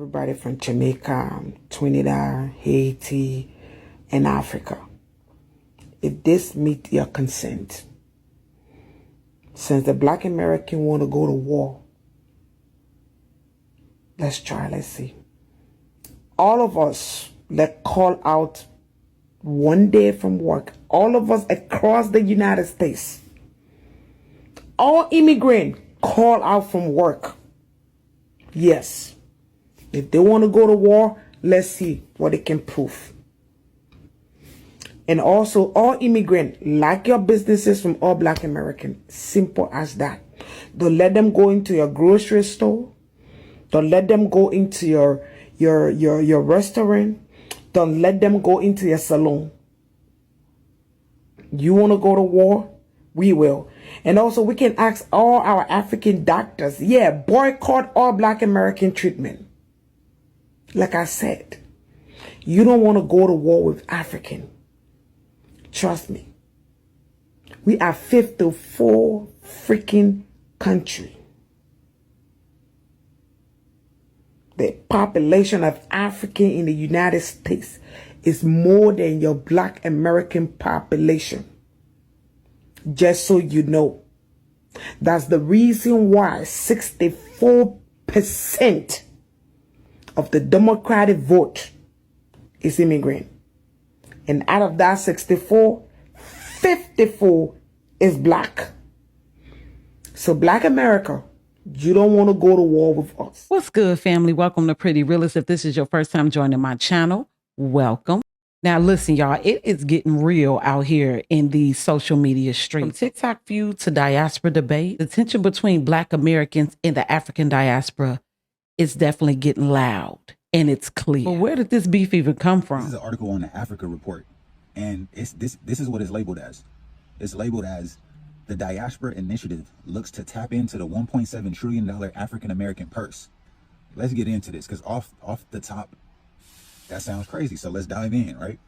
everybody from Jamaica, Trinidad, Haiti, and Africa. If this meet your consent, since the Black American want to go to war, let's try, let's see. All of us, let's call out one day from work. All of us across the United States. All immigrants call out from work. Yes. If they want to go to war, let's see what they can prove. And also, all immigrants, like your businesses from all Black Americans. Simple as that. Don't let them go into your grocery store. Don't let them go into your restaurant. Don't let them go into your salon. You want to go to war? We will. And also, we can ask all our African doctors, yeah, boycott all Black American treatment. Like I said, you don't want to go to war with African. Trust me. We are 54 freaking country. The population of African in the United States is more than your Black American population. Just so you know. That's the reason why 64% of the Democratic vote is immigrant. And out of that 64, 54 is Black. So Black America, you don't want to go to war with us. What's good, family? Welcome to Pretty Realist. If this is your first time joining my channel, welcome. Now, listen, y'all, it is getting real out here in these social media streets. From TikTok feud to diaspora debate, the tension between Black Americans and the African diaspora is definitely getting loud, and it's clear. But where did this beef even come from? This is an article on the Africa Report, and this is what it's labeled as. It's labeled as the Diaspora Initiative looks to tap into the $1.7 trillion African American purse. Let's get into this, because off the top, that sounds crazy. So let's dive in, right?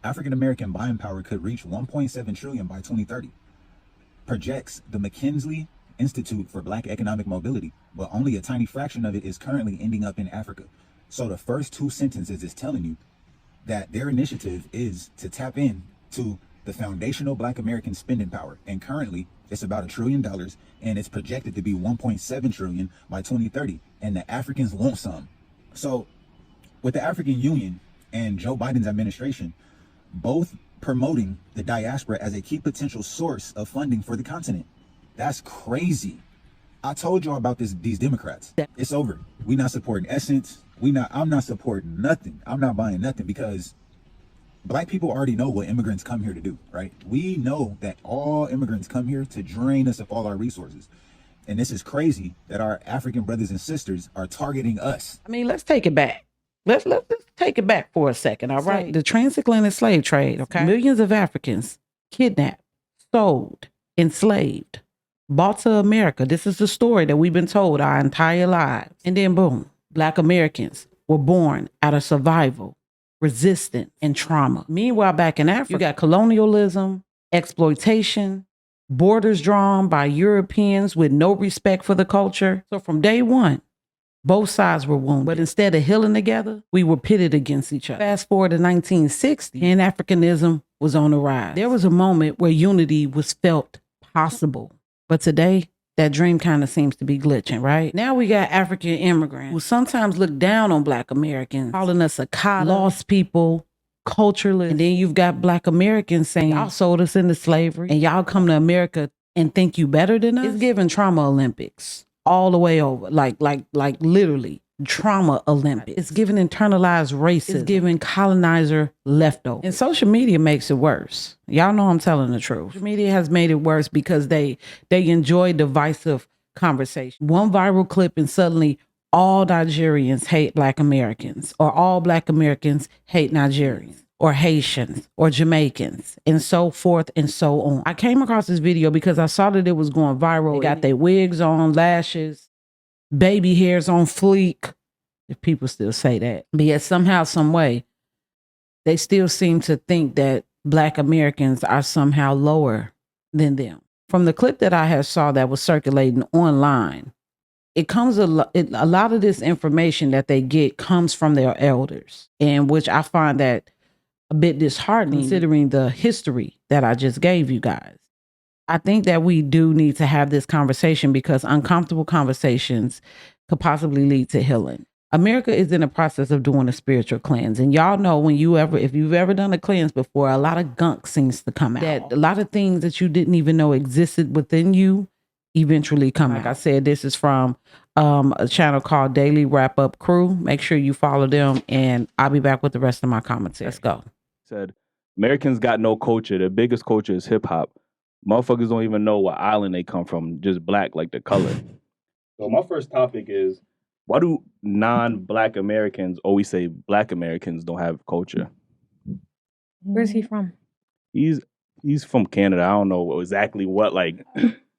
African American buying power could reach 1.7 trillion by 2030. Projects the McKinsey Institute for Black Economic Mobility, but only a tiny fraction of it is currently ending up in Africa. So the first two sentences is telling you that their initiative is to tap in to the foundational Black American spending power. And currently it's about $1 trillion, and it's projected to be 1.7 trillion by 2030. And the Africans want some. So with the African Union and Joe Biden's administration, both promoting the diaspora as a key potential source of funding for the continent. That's crazy. I told y'all about these Democrats. It's over. We not supporting Essence. I'm not supporting nothing. I'm not buying nothing, because Black people already know what immigrants come here to do, right? We know that all immigrants come here to drain us of all our resources. And this is crazy that our African brothers and sisters are targeting us. I mean, let's take it back. Let's take it back for a second, all right? The transatlantic slave trade, okay? Millions of Africans kidnapped, sold, enslaved, brought to America. This is the story that we've been told our entire lives. And then boom, Black Americans were born out of survival, resistance, and trauma. Meanwhile, back in Africa, you got colonialism, exploitation, borders drawn by Europeans with no respect for the culture. So from day one, both sides were wounded, but instead of healing together, we were pitted against each other. Fast forward to 1960, and Africanism was on the rise. There was a moment where unity was felt possible, but today, that dream kind of seems to be glitching, right? Now we got African immigrants who sometimes look down on Black Americans, calling us a lost people, cultureless. And then you've got Black Americans saying, y'all sold us into slavery, and y'all come to America and think you better than us? It's giving trauma Olympics. All the way over, like literally trauma Olympics. It's giving internalized racism. It's giving colonizer leftover. And social media makes it worse. Y'all know I'm telling the truth. Social media has made it worse because they enjoy divisive conversation. One viral clip and suddenly all Nigerians hate Black Americans, or all Black Americans hate Nigerians, or Haitians, or Jamaicans, and so forth and so on. I came across this video because I saw that it was going viral. They got their wigs on, lashes, baby hairs on fleek, if people still say that. But yet somehow, some way, they still seem to think that Black Americans are somehow lower than them. From the clip that I had saw that was circulating online, it comes a lot of this information that they get comes from their elders, and which I find that a bit disheartening considering the history that I just gave you guys. I think that we do need to have this conversation because uncomfortable conversations could possibly lead to healing. America is in the process of doing a spiritual cleanse. And y'all know if you've ever done a cleanse before, a lot of gunk seems to come out. That a lot of things that you didn't even know existed within you eventually come out. Like I said, this is from a channel called Daily Wrap Up Crew. Make sure you follow them, and I'll be back with the rest of my commentary. Let's go. Said, Americans got no culture. The biggest culture is hip hop. Motherfuckers don't even know what island they come from, just black like the color. So my first topic is, why do non-black Americans always say black Americans don't have culture? Where's he from? He's from Canada. I don't know exactly what like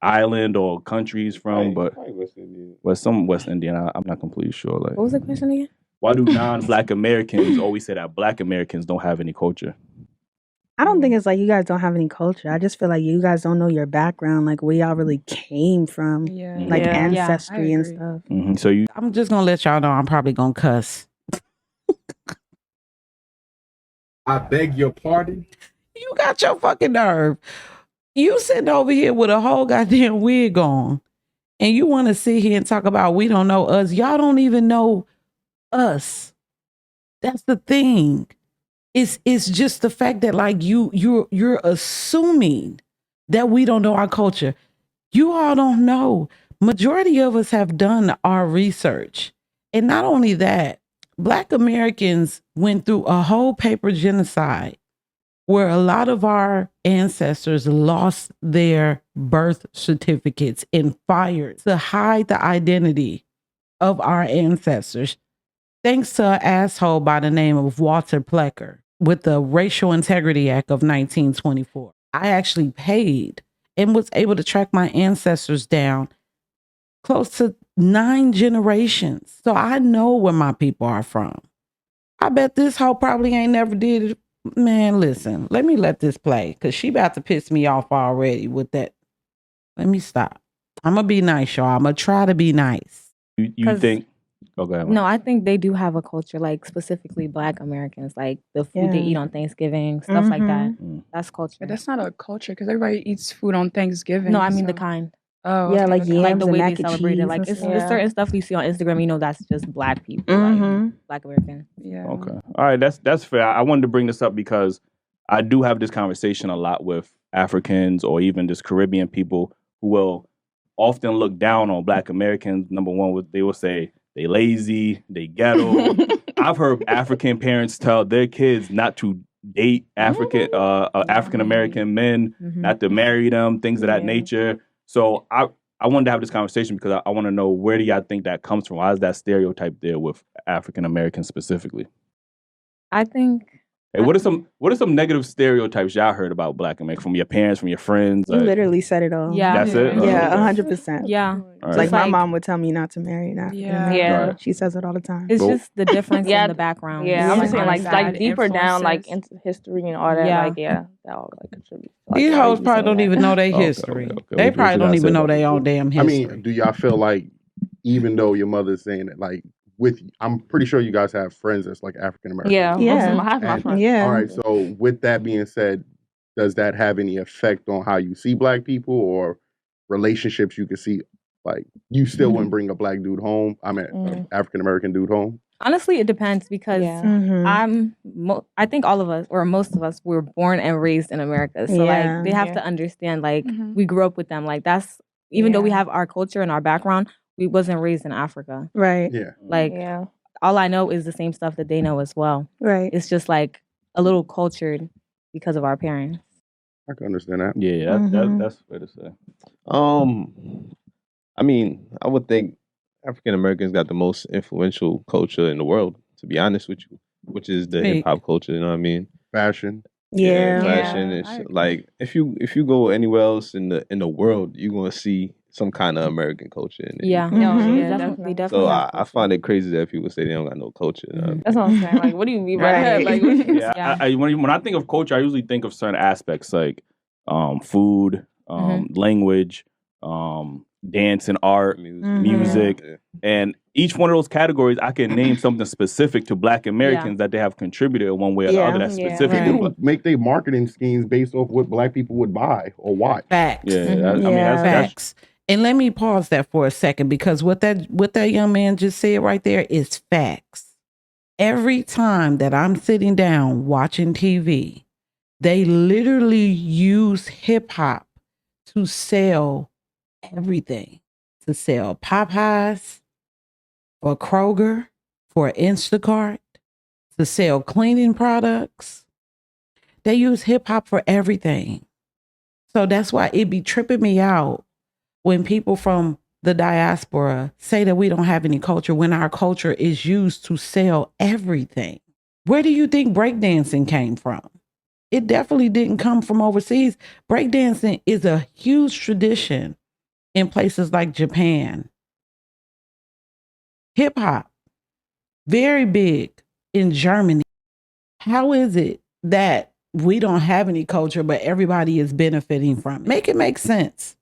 island or country he's from, but West Indian. Some West Indian. I'm not completely sure. Like, What was the question again? why do non-black Americans always say that black Americans don't have any culture? I don't think it's like you guys don't have any culture. I just feel like you guys don't know your background, like where y'all really came from, like ancestry and stuff. Mm-hmm. So I'm just gonna let y'all know I'm probably gonna cuss. I beg your pardon? You got your fucking nerve. You sitting over here with a whole goddamn wig on, and you want to sit here and talk about we don't know us. Y'all don't even know us. That's the thing. It's just the fact that like you're assuming that we don't know our culture. You all don't know. Majority of us have done our research. And not only that, Black Americans went through a whole paper genocide where a lot of our ancestors lost their birth certificates in fires to hide the identity of our ancestors, thanks to an asshole by the name of Walter Plecker with the Racial Integrity Act of 1924. I actually paid and was able to track my ancestors down close to 9 generations. So I know where my people are from. I bet this hoe probably ain't never did it. Man, listen, let me let this play because she about to piss me off already with that. Let me stop. I'm going to be nice, y'all. I'm going to try to be nice. You think? Oh, go ahead. No, I think they do have a culture, like specifically Black Americans, like the food they eat on Thanksgiving, stuff like that. That's culture. But that's not a culture because everybody eats food on Thanksgiving. No, I mean the kind. Oh, yeah, okay, like okay. yams Like the and way mac they and celebrate it. cheese Like and it's stuff. certain stuff you see on Instagram, you know that's just Black people, like Black Americans. Yeah. Okay. All right. That's fair. I wanted to bring this up because I do have this conversation a lot with Africans or even just Caribbean people who will often look down on Black Americans. Number one, they will say they lazy, they ghetto. I've heard African parents tell their kids not to date African American men, not to marry them, things of that nature. So I wanted to have this conversation because I want to know, where do y'all think that comes from? Why is that stereotype there with African Americans specifically? I think. Hey, what are some negative stereotypes y'all heard about Black Americans from your parents, from your friends? You literally said it all. Yeah. That's it? Yeah, Okay. 100%. Yeah. All right. Like my mom would tell me not to marry an African American. Yeah. Right. She says it all the time. It's just the difference Yeah. in the background. Yeah, I'm saying like Side deeper down, like influences. into history and all that. Yeah. Like that all like contributes. These Like, hoes probably don't even know their Okay, history. okay. They What probably you don't gotta even say know about their own damn I history. mean, do y'all feel like, even though your mother's saying it, like I'm pretty sure you guys have friends that's like African American. Yeah, Yeah. half my And- friends. Yeah. All right. So with that being said, does that have any effect on how you see Black people or relationships you could see? Like, you still wouldn't bring a Black dude home? I mean, an African American dude home? Honestly, it depends because I think all of us or most of us were born and raised in America. So like they have to understand like we grew up with them. Like that's even though we have our culture and our background, we wasn't raised in Africa. Right. Yeah. Like all I know is the same stuff that they know as well. Right. It's just like a little cultured because of our parents. I can understand that. Yeah, that's fair to say. I mean, I would think African Americans got the most influential culture in the world, to be honest with you, which is the hip hop culture. You know what I mean? Fashion. Yeah. Fashion and shit. Like if you go anywhere else in the world, you're gonna see some kind of American culture in it. Yeah, definitely. definitely. So I find it crazy that people say they don't got no culture. You know? That's what I'm saying. Like, what do you mean by that? Like, Yeah, when I think of culture, I usually think of certain aspects like food, language, dance and art, music. And each one of those categories, I can name something specific to Black Americans that they have contributed in one way or the other that's specific. People make their marketing schemes based off what Black people would buy or watch. Facts. Yeah, I mean, that's facts. And let me pause that for a second, because what that young man just said right there is facts. Every time that I'm sitting down watching TV, they literally use hip hop to sell everything. To sell Popeyes, for Kroger, for Instacart, to sell cleaning products. They use hip hop for everything. So that's why it be tripping me out when people from the diaspora say that we don't have any culture when our culture is used to sell everything. Where do you think breakdancing came from? It definitely didn't come from overseas. Breakdancing is a huge tradition in places like Japan. Hip hop, very big in Germany. How is it that we don't have any culture, but everybody is benefiting from it? Make it make sense.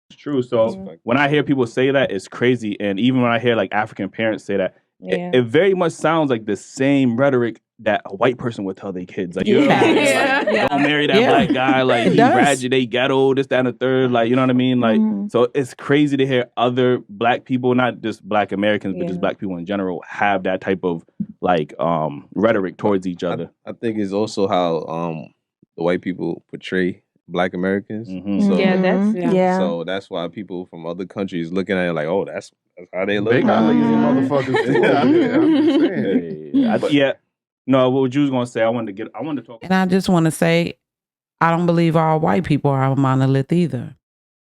It's true. So when I hear people say that, it's crazy. And even when I hear like African parents say that, it very much sounds like the same rhetoric that a white person would tell their kids. Like, you know what I mean? Like, don't marry that black guy. Like, he ratchet, they ghetto, this, that, and the third. Like, you know what I mean? Like, so it's crazy to hear other Black people, not just Black Americans, but just Black people in general, have that type of like rhetoric towards each other. I think it's also how the white people portray Black Americans. So, so that's why people from other countries looking at it like, oh, that's how they look. They got lazy motherfuckers too. I'm just saying. No, what you was gonna say? I wanted to talk. And I just want to say, I don't believe all white people are a monolith either,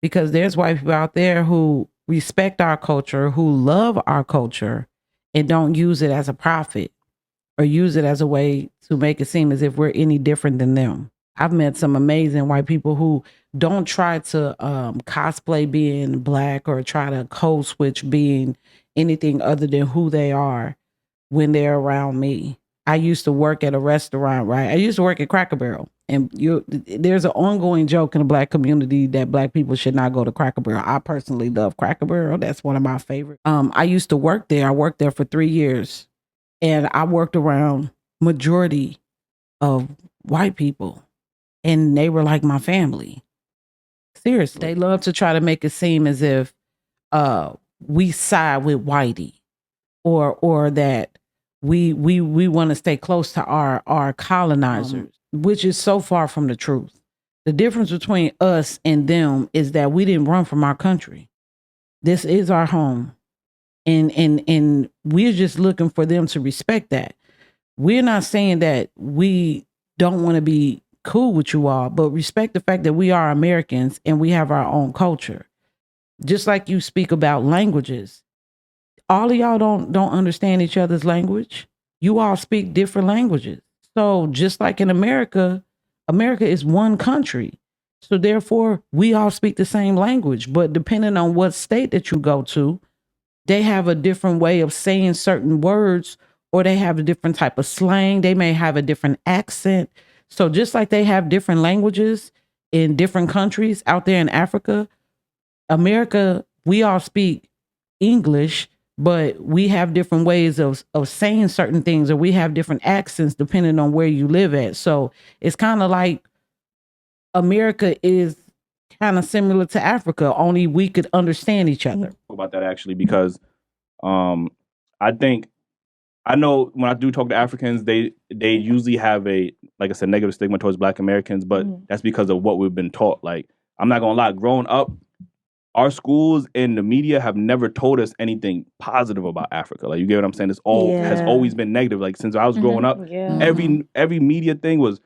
because there's white people out there who respect our culture, who love our culture, and don't use it as a profit or use it as a way to make it seem as if we're any different than them. I've met some amazing white people who don't try to cosplay being Black or try to code switch being anything other than who they are when they're around me. I used to work at a restaurant, right? I used to work at Cracker Barrel. And there's an ongoing joke in the Black community that Black people should not go to Cracker Barrel. I personally love Cracker Barrel. That's one of my favorites. I used to work there. I worked there for 3 years. And I worked around majority of white people. And they were like my family. Seriously. They love to try to make it seem as if we side with whitey or that we want to stay close to our colonizers, which is so far from the truth. The difference between us and them is that we didn't run from our country. This is our home. And we're just looking for them to respect that. We're not saying that we don't want to be cool with you all, but respect the fact that we are Americans and we have our own culture. Just like you speak about languages. All of y'all don't understand each other's language. You all speak different languages. So just like in America, America is one country. So therefore, we all speak the same language. But depending on what state that you go to, they have a different way of saying certain words, or they have a different type of slang. They may have a different accent. So just like they have different languages in different countries out there in Africa, America, we all speak English, but we have different ways of saying certain things, or we have different accents depending on where you live at. So it's kind of like America is kind of similar to Africa, only we could understand each other. About that actually, because I know when I do talk to Africans, they usually have a, like I said, negative stigma towards Black Americans, but that's because of what we've been taught. Like, I'm not gonna lie, growing up, our schools and the media have never told us anything positive about Africa. Like, you get what I'm saying? It's has always been negative. Like, since I was growing up, every media thing was,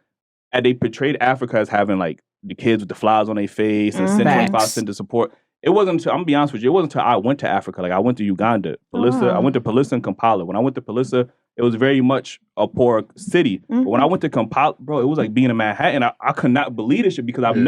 and they portrayed Africa as having like the kids with the flowers on their face and send 25 cents to support. It wasn't until, I'm gonna be honest with you, it wasn't until I went to Africa. Like, I went to Uganda, Palissa. I went to Palissa and Kampala. When I went to Palissa, it was very much a poor city. But when I went to Kampala, bro, it was like being in Manhattan. I could not believe this shit because they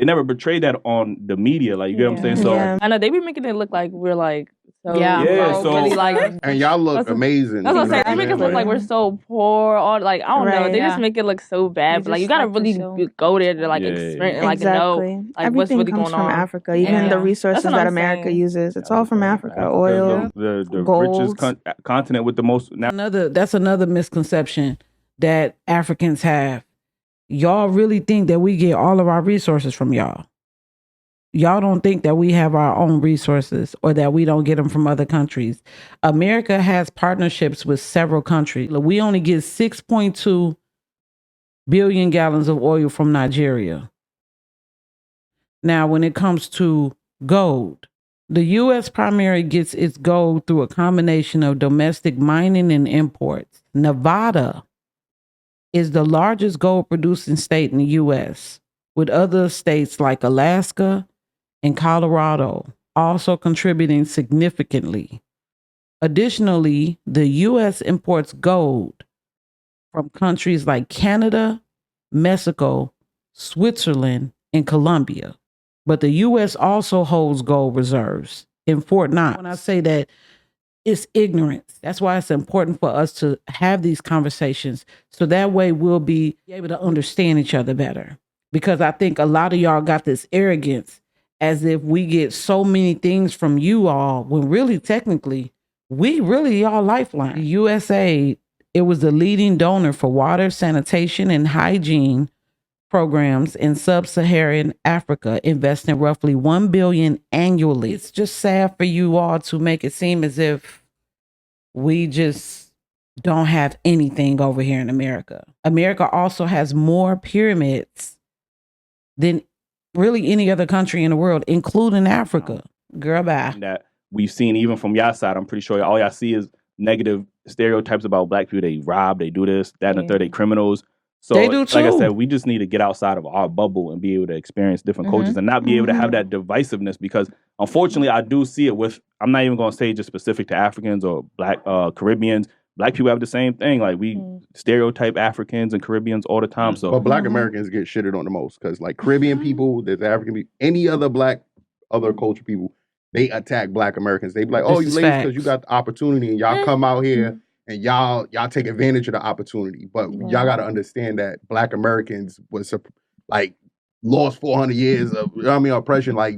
never portrayed that on the media. Like, you get what I'm saying? So I know they be making it look like we're like So Yeah, so really like, and y'all look amazing. that's what I'm saying. They You know make us what look like we're so poor, or like I don't know. They just make it look so bad. But like you gotta really go there to like experience, and, like know like everything what's really comes going from on. Africa. Even the resources that America uses, it's all from Africa. Oil, the gold. richest continent with the most. That's another misconception that Africans have. Y'all really think that we get all of our resources from y'all. Y'all don't think that we have our own resources or that we don't get them from other countries. America has partnerships with several countries. We only get 6.2 billion gallons of oil from Nigeria. Now, when it comes to gold, the U.S. primarily gets its gold through a combination of domestic mining and imports. Nevada is the largest gold producing state in the U.S., with other states like Alaska and Colorado also contributing significantly. Additionally, the U.S. imports gold from countries like Canada, Mexico, Switzerland, and Colombia. But the U.S. also holds gold reserves in Fort Knox. When I say that, it's ignorance. That's why it's important for us to have these conversations, so that way we'll be able to understand each other better. Because I think a lot of y'all got this arrogance as if we get so many things from you all, when really technically we really are lifeline. The USAID, it was the leading donor for water, sanitation, and hygiene programs in sub-Saharan Africa, investing roughly $1 billion annually. It's just sad for you all to make it seem as if we just don't have anything over here in America. America also has more pyramids than really any other country in the world, including Africa. Girl, bye. That we've seen even from y'all side, I'm pretty sure all y'all see is negative stereotypes about black people. They rob, they do this, that, and the third, they criminals. So, they do too. Like I said, we just need to get outside of our bubble and be able to experience different cultures and not be able to have that divisiveness, because unfortunately, I do see it with, I'm not even going to say just specific to Africans or black Caribbeans. Black people have the same thing. Like we stereotype Africans and Caribbeans all the time. So, but black Americans get shitted on the most because like Caribbean people, there's African people, any other other culture people, they attack black Americans. They be like, oh, you lazy because you got the opportunity and y'all come out here and y'all take advantage of the opportunity. But y'all got to understand that black Americans was like lost 400 years of oppression. Like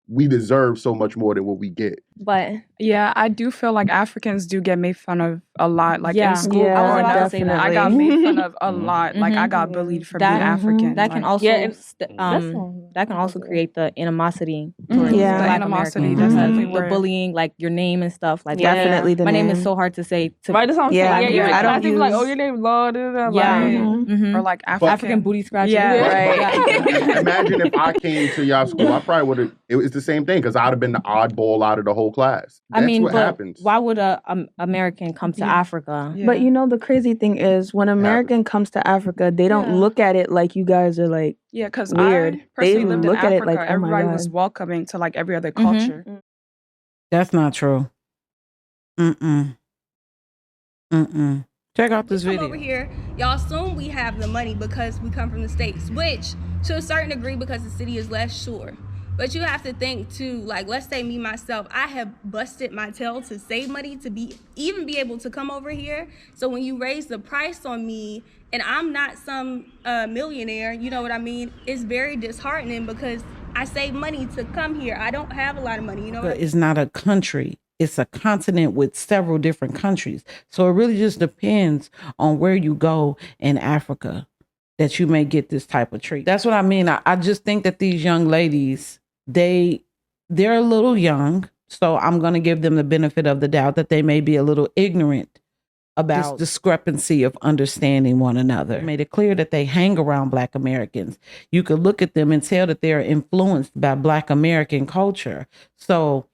we deserve so much more than what we get. But yeah, I do feel like Africans do get made fun of a lot. Like in school, I was about to say that. I got made fun of a lot. Like I got bullied for being African. That can also that can also create the animosity. Towards the animosity. That's the bullying, like your name and stuff. Like definitely, my name is so hard to say. Right, that's what I'm saying. Yeah, I don't like, oh, your name Lord. Or like African booty scratcher. Right. Imagine if I came to y'all school, I probably would have. It was the same thing because I'd have been the oddball out of the whole class. That's what happens. Why would a American come to Africa? But you know, the crazy thing is when American comes to Africa, they don't look at it like you guys are like because weird. They look in at Africa, it like everybody was welcoming to like every other culture. That's not true. Check out this video. Over here, y'all assume we have the money because we come from the States, which to a certain degree because the city is less, sure. But you have to think too, like let's say me myself, I have busted my tail to save money to be able to come over here. So when you raise the price on me and I'm not some millionaire, you know what I mean? It's very disheartening because I save money to come here. I don't have a lot of money, you know. It's not a country. It's a continent with several different countries. So it really just depends on where you go in Africa that you may get this type of treat. That's what I mean. I just think that these young ladies, they're a little young, so I'm going to give them the benefit of the doubt that they may be a little ignorant about this discrepancy of understanding one another. It made it clear that they hang around Black Americans. You could look at them and tell that they're influenced by Black American culture. So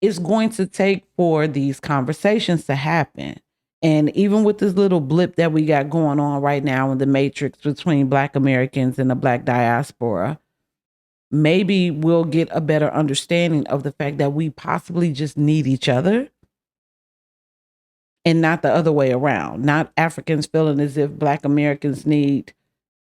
it's going to take for these conversations to happen. And even with this little blip that we got going on right now in the matrix between Black Americans and the Black diaspora, maybe we'll get a better understanding of the fact that we possibly just need each other and not the other way around. Not Africans feeling as if Black Americans need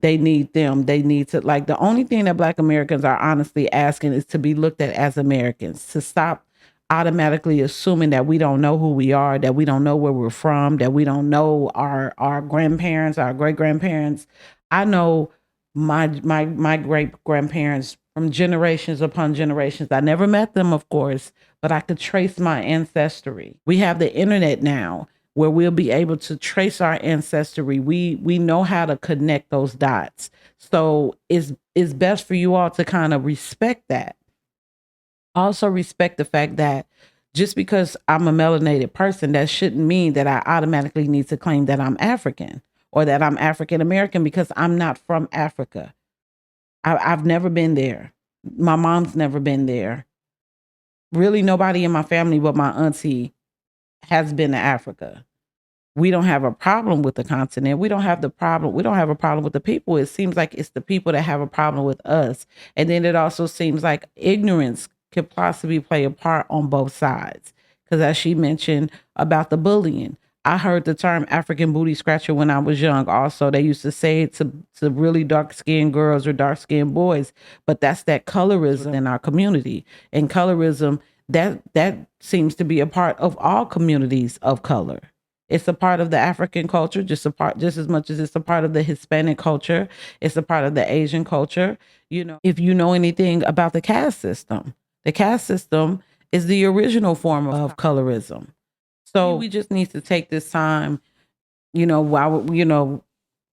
them. They need to, like, the only thing that Black Americans are honestly asking is to be looked at as Americans, to stop automatically assuming that we don't know who we are, that we don't know where we're from, that we don't know our grandparents, our great grandparents. I know my great grandparents from generations upon generations. I never met them, of course, but I could trace my ancestry. We have the internet now where we'll be able to trace our ancestry. We know how to connect those dots. So it's best for you all to kind of respect that. Also respect the fact that just because I'm a melanated person, that shouldn't mean that I automatically need to claim that I'm African or that I'm African American, because I'm not from Africa. I've never been there. My mom's never been there. Really, nobody in my family but my auntie has been to Africa. We don't have a problem with the continent. We don't have a problem with the people. It seems like it's the people that have a problem with us. And then it also seems like ignorance could possibly play a part on both sides. Because as she mentioned about the bullying, I heard the term African booty scratcher when I was young. Also, they used to say it to really dark-skinned girls or dark-skinned boys. But that's that colorism in our community. And colorism, that seems to be a part of all communities of color. It's a part of the African culture, just as much as it's a part of the Hispanic culture. It's a part of the Asian culture. You know, if you know anything about the caste system is the original form of colorism. So we just need to take this time, while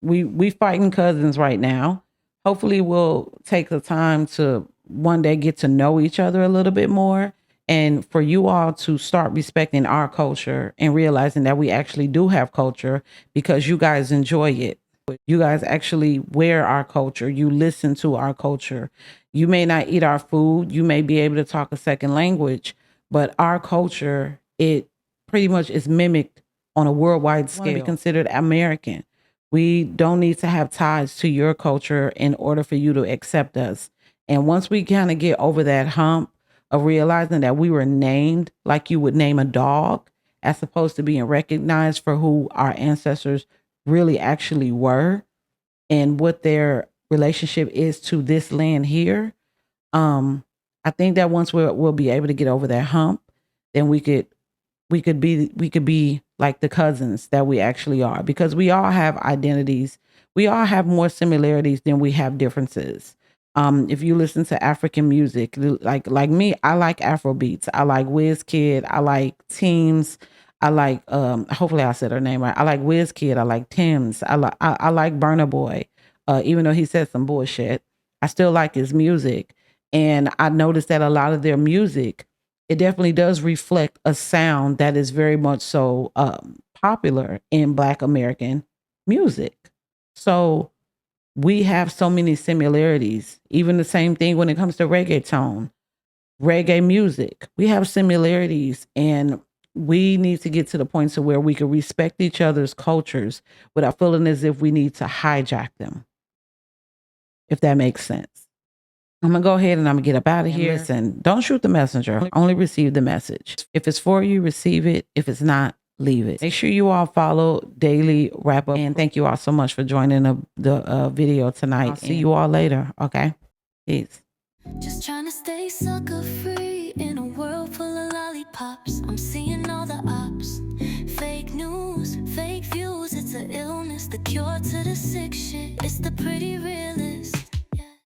we fighting cousins right now. Hopefully we'll take the time to one day get to know each other a little bit more. And for you all to start respecting our culture and realizing that we actually do have culture because you guys enjoy it. You guys actually wear our culture. You listen to our culture. You may not eat our food. You may be able to talk a second language, but our culture, it pretty much is mimicked on a worldwide scale. Be considered American. We don't need to have ties to your culture in order for you to accept us. And once we kind of get over that hump of realizing that we were named like you would name a dog, as opposed to being recognized for who our ancestors really actually were and what their relationship is to this land here. I think that once we'll be able to get over that hump, then we could be like the cousins that we actually are, because we all have identities. We all have more similarities than we have differences. If you listen to African music, like me, I like Afro beats. I like Wizkid. I like Teams. I like hopefully I said her name right. I like Wizkid. I like Tim's. I like Burna Boy. Even though he said some bullshit, I still like his music. And I noticed that a lot of their music, it definitely does reflect a sound that is very much so popular in Black American music. So we have so many similarities. Even the same thing when it comes to reggaeton, reggae music. We have similarities, and we need to get to the point to where we can respect each other's cultures without feeling as if we need to hijack them, if that makes sense. I'm going to go ahead and I'm going to get up out of here. Listen, don't shoot the messenger. Only receive the message. If it's for you, receive it. If it's not, leave it. Make sure you all follow Daily Wrap Up. And thank you all so much for joining the video tonight. I'll see you all later. Okay? Peace. Just trying to stay sucker free in a world full of lollipops. I'm seeing all the ops. Fake news, fake views. It's an illness, the cure to the sick shit. It's the pretty realist.